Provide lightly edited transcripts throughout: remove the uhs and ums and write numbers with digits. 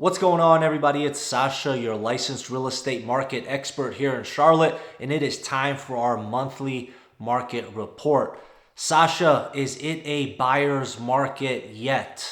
What's going on, everybody? It's Sasha, your licensed real estate market expert here in Charlotte, and it is time for our monthly market report. Sasha, is it a buyer's market yet?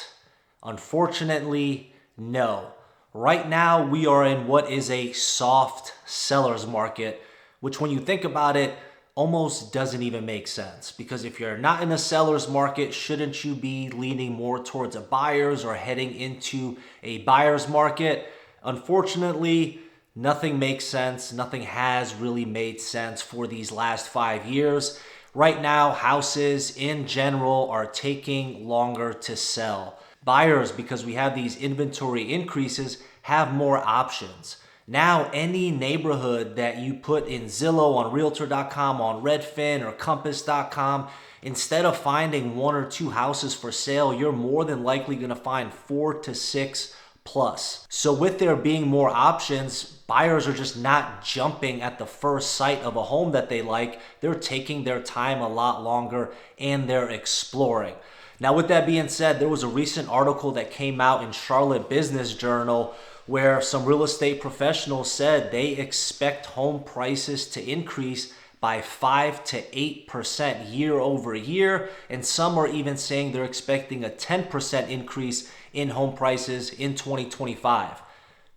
Unfortunately, no. Right now, we are in what is a soft seller's market, which when you think about it, almost doesn't even make sense, because if you're not in a seller's market, shouldn't you be leaning more towards a buyer's or heading into a buyer's market? Unfortunately, nothing makes sense. Nothing has really made sense for these last 5 years. Right now, houses in general are taking longer to sell. Buyers, because we have these inventory increases, have more options. Now, any neighborhood that you put in Zillow, on Realtor.com, on Redfin, or Compass.com, instead of finding one or two houses for sale, you're more than likely going to find 4 to 6 plus. So with there being more options, buyers are just not jumping at the first sight of a home that they like. They're taking their time a lot longer and they're exploring. Now, with that being said, there was a recent article that came out in Charlotte Business Journal where some real estate professionals said they expect home prices to increase by 5 to 8% year over year. And some are even saying they're expecting a 10% increase in home prices in 2025.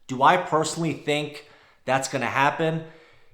Do I personally think that's going to happen?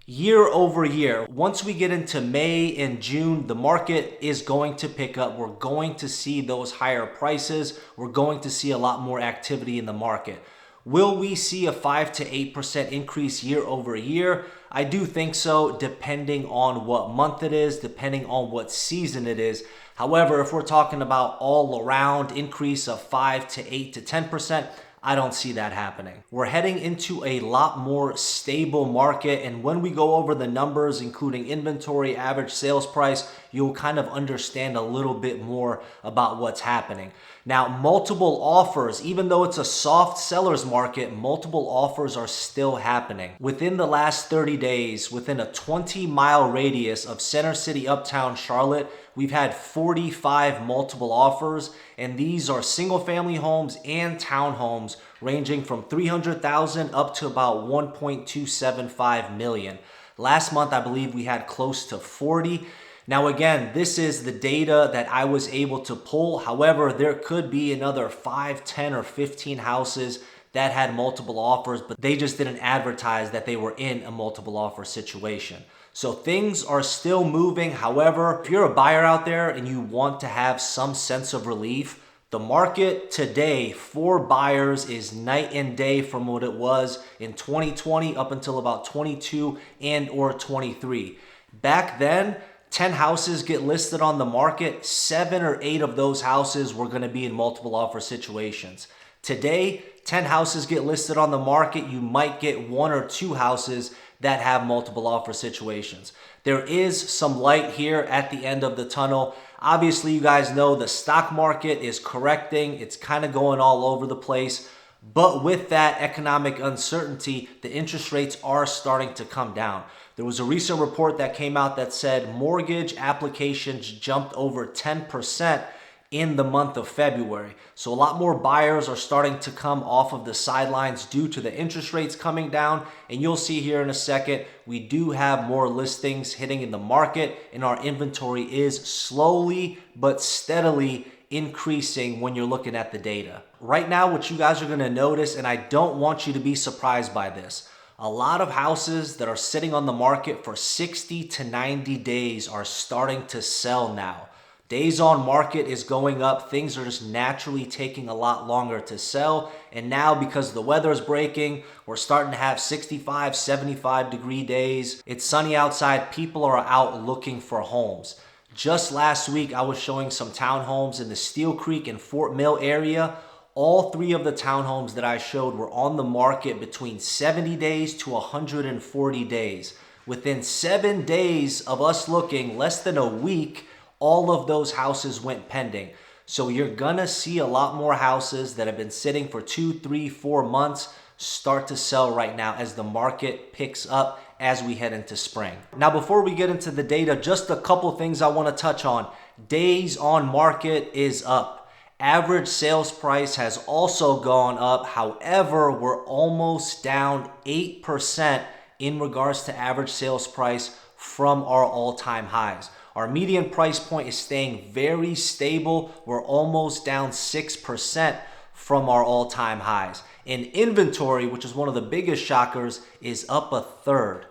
Year over year, once we get into May and June, the market is going to pick up. We're going to see those higher prices. We're going to see a lot more activity in the market. Will we see a 5 to 8% increase year over year? I do think so, depending on what month it is, depending on what season it is. However, if we're talking about all around increase of 5 to 8 to 10%, I don't see that happening. We're heading into a lot more stable market, and when we go over the numbers, including inventory, average sales price, you'll kind of understand a little bit more about what's happening. Now, multiple offers, even though it's a soft seller's market, multiple offers are still happening. Within the last 30 days, within a 20-mile radius of Center City, Uptown Charlotte, we've had 45 multiple offers, and these are single-family homes and townhomes ranging from $300,000 up to about $1.275 million. Last month, I believe we had close to 40. Now, again, this is the data that I was able to pull. However, there could be another 5, 10, or 15 houses that had multiple offers, but they just didn't advertise that they were in a multiple offer situation. So things are still moving. However, if you're a buyer out there and you want to have some sense of relief, the market today for buyers is night and day from what it was in 2020 up until about 22 and or 23. Back then, 10 houses get listed on the market, 7 or 8 of those houses were going to be in multiple offer situations. Today, 10 houses get listed on the market, you might get 1 or 2 houses that have multiple offer situations. There is some light here at the end of the tunnel. Obviously, you guys know the stock market is correcting. It's kind of going all over the place. But with that economic uncertainty, the interest rates are starting to come down. There was a recent report that came out that said mortgage applications jumped over 10% in the month of February. So a lot more buyers are starting to come off of the sidelines due to the interest rates coming down. And you'll see here in a second, we do have more listings hitting in the market, and our inventory is slowly but steadily increasing when you're looking at the data. Right now, what you guys are going to notice, and I don't want you to be surprised by this, a lot of houses that are sitting on the market for 60 to 90 days are starting to sell now. Days on market is going up. Things are just naturally taking a lot longer to sell. And now, because the weather is breaking, we're starting to have 65, 75-degree days. It's sunny outside. People are out looking for homes. Just last week, I was showing some townhomes in the Steel Creek and Fort Mill area. All 3 of the townhomes that I showed were on the market between 70 days to 140 days. Within 7 days of us looking, less than a week, all of those houses went pending. So you're gonna see a lot more houses that have been sitting for 2, 3, 4 months start to sell right now as the market picks up as we head into spring. Now, before we get into the data, just a couple things I want to touch on. Days on market is up. Average sales price has also gone up. However, we're almost down 8% in regards to average sales price from our all-time highs. Our median price point is staying very stable. We're almost down 6% from our all-time highs. And inventory, which is one of the biggest shockers, is up a third.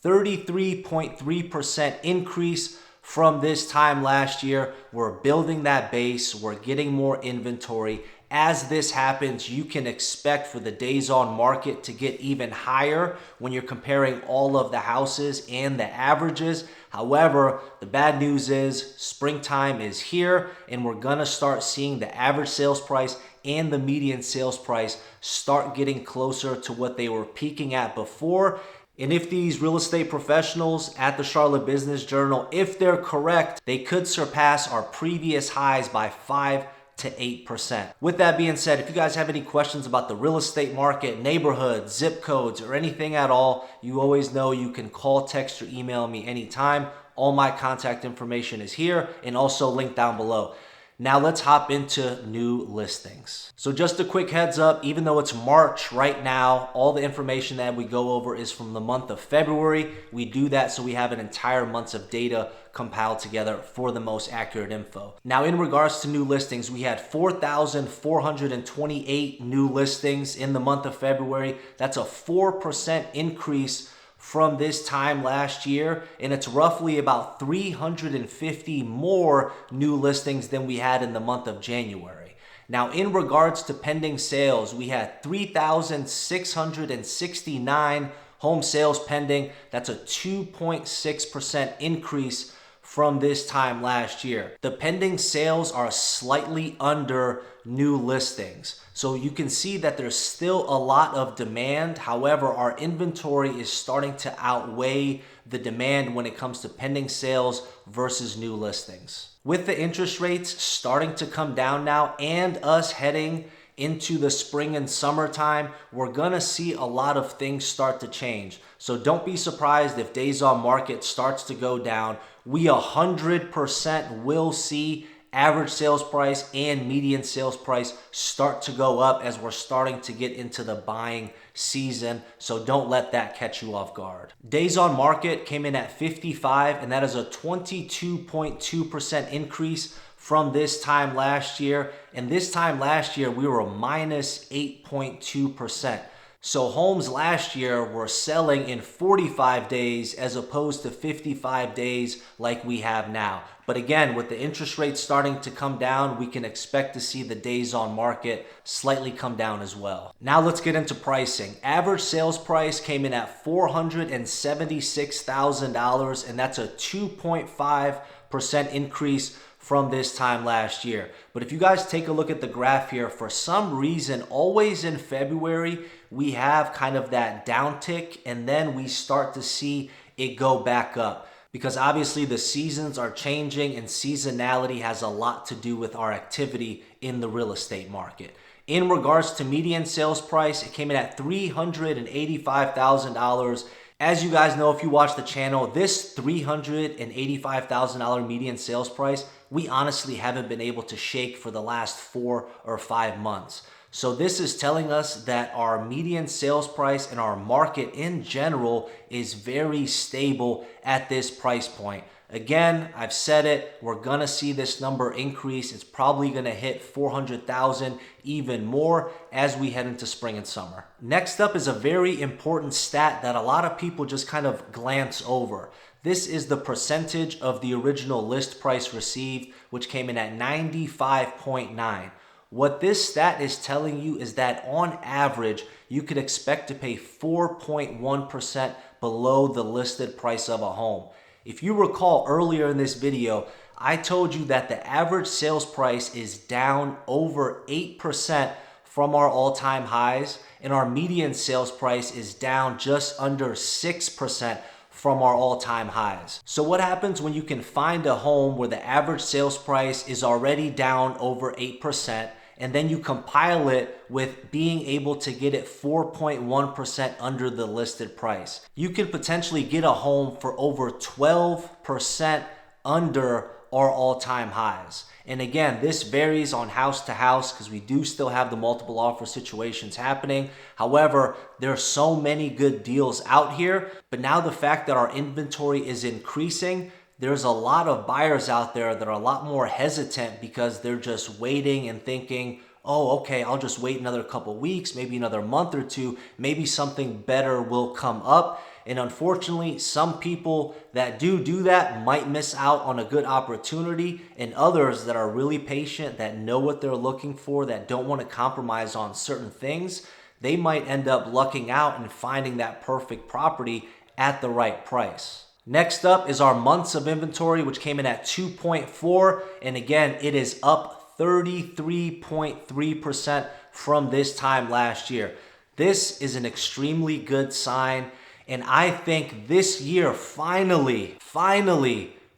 33.3% increase from this time last year. We're building that base. We're getting more inventory. As this happens, you can expect for the days on market to get even higher when you're comparing all of the houses and the averages. However, the bad news is springtime is here, and we're going to start seeing the average sales price and the median sales price start getting closer to what they were peaking at before. And if these real estate professionals at the Charlotte Business Journal, if they're correct, they could surpass our previous highs by 5 to 8%. With that being said, if you guys have any questions about the real estate market, neighborhoods, zip codes, or anything at all, you always know you can call, text, or email me anytime. All my contact information is here and also linked down below. Now let's hop into new listings. So just a quick heads up, even though it's March right now, all the information that we go over is from the month of February. We do that so we have an entire month of data compiled together for the most accurate info. Now in regards to new listings, we had 4,428 new listings in the month of February. That's a 4% increase from this time last year, and it's roughly about 350 more new listings than we had in the month of January. Now, in regards to pending sales, we had 3,669 home sales pending. That's a 2.6% increase from this time last year. The pending sales are slightly under new listings. So you can see that there's still a lot of demand. However, our inventory is starting to outweigh the demand when it comes to pending sales versus new listings. With the interest rates starting to come down now and us heading into the spring and summertime, we're gonna see a lot of things start to change. So don't be surprised if days on market starts to go down. We 100% will see average sales price and median sales price start to go up as we're starting to get into the buying season. So don't let that catch you off guard. Days on market came in at 55, and that is a 22.2% increase from this time last year. And this time last year, we were minus 8.2%. So homes last year were selling in 45 days as opposed to 55 days like we have now. But again, with the interest rates starting to come down, we can expect to see the days on market slightly come down as well. Now let's get into pricing. Average sales price came in at $476,000, and that's a 2.5% increase from this time last year. But if you guys take a look at the graph here, for some reason, always in February, we have kind of that downtick, and then we start to see it go back up. Because obviously the seasons are changing, and seasonality has a lot to do with our activity in the real estate market. In regards to median sales price, it came in at $385,000. As you guys know, if you watch the channel, this $385,000 median sales price, we honestly haven't been able to shake for the last 4 or 5 months. So this is telling us that our median sales price and our market in general is very stable at this price point. Again, I've said it, we're gonna see this number increase. It's probably gonna hit 400,000, even more as we head into spring and summer. Next up is a very important stat that a lot of people just kind of glance over. This is the percentage of the original list price received, which came in at 95.9. What this stat is telling you is that on average, you could expect to pay 4.1% below the listed price of a home. If you recall earlier in this video, I told you that the average sales price is down over 8% from our all-time highs, and our median sales price is down just under 6% from our all-time highs. So what happens when you can find a home where the average sales price is already down over 8%, and then you compile it with being able to get it 4.1% under the listed price? You can potentially get a home for over 12% under are all-time highs. And again, this varies on house to house because we do still have the multiple offer situations happening. However, there are so many good deals out here. But now the fact that our inventory is increasing, there's a lot of buyers out there that are a lot more hesitant because they're just waiting and thinking, oh, okay, I'll just wait another couple weeks, maybe another month or two, maybe something better will come up. And unfortunately, some people that do that might miss out on a good opportunity, and others that are really patient, that know what they're looking for, that don't want to compromise on certain things, they might end up lucking out and finding that perfect property at the right price. Next up is our months of inventory, which came in at 2.4. And again, it is up 33.3% from this time last year. This is an extremely good sign. And I think this year, finally,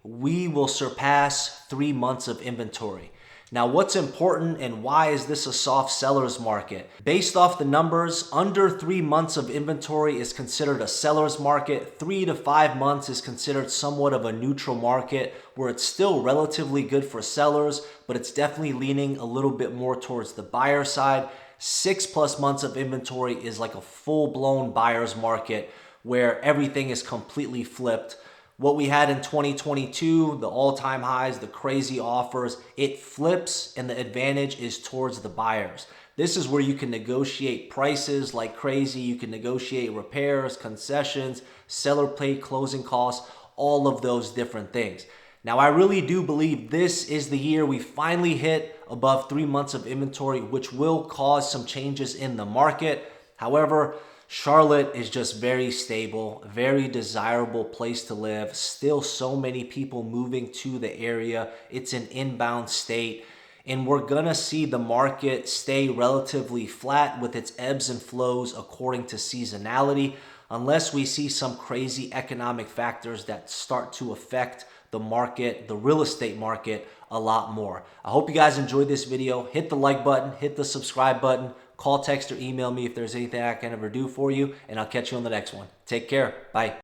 we will surpass 3 months of inventory. Now, what's important and why is this a soft seller's market? Based off the numbers, under 3 months of inventory is considered a seller's market. 3 to 5 months is considered somewhat of a neutral market where it's still relatively good for sellers, but it's definitely leaning a little bit more towards the buyer side. 6+ months of inventory is like a full-blown buyer's market where everything is completely flipped. What we had in 2022, the all-time highs, the crazy offers, it flips and the advantage is towards the buyers. This is where you can negotiate prices like crazy. You can negotiate repairs, concessions, seller paid closing costs, all of those different things. Now, I really do believe this is the year we finally hit above 3 months of inventory, which will cause some changes in the market. However, Charlotte is just very stable, very desirable place to live. Still so many people moving to the area. It's an inbound state. And we're going to see the market stay relatively flat with its ebbs and flows according to seasonality, unless we see some crazy economic factors that start to affect the market, the real estate market, a lot more. I hope you guys enjoyed this video. Hit the like button, hit the subscribe button, call, text, or email me if there's anything I can ever do for you, and I'll catch you on the next one. Take care. Bye.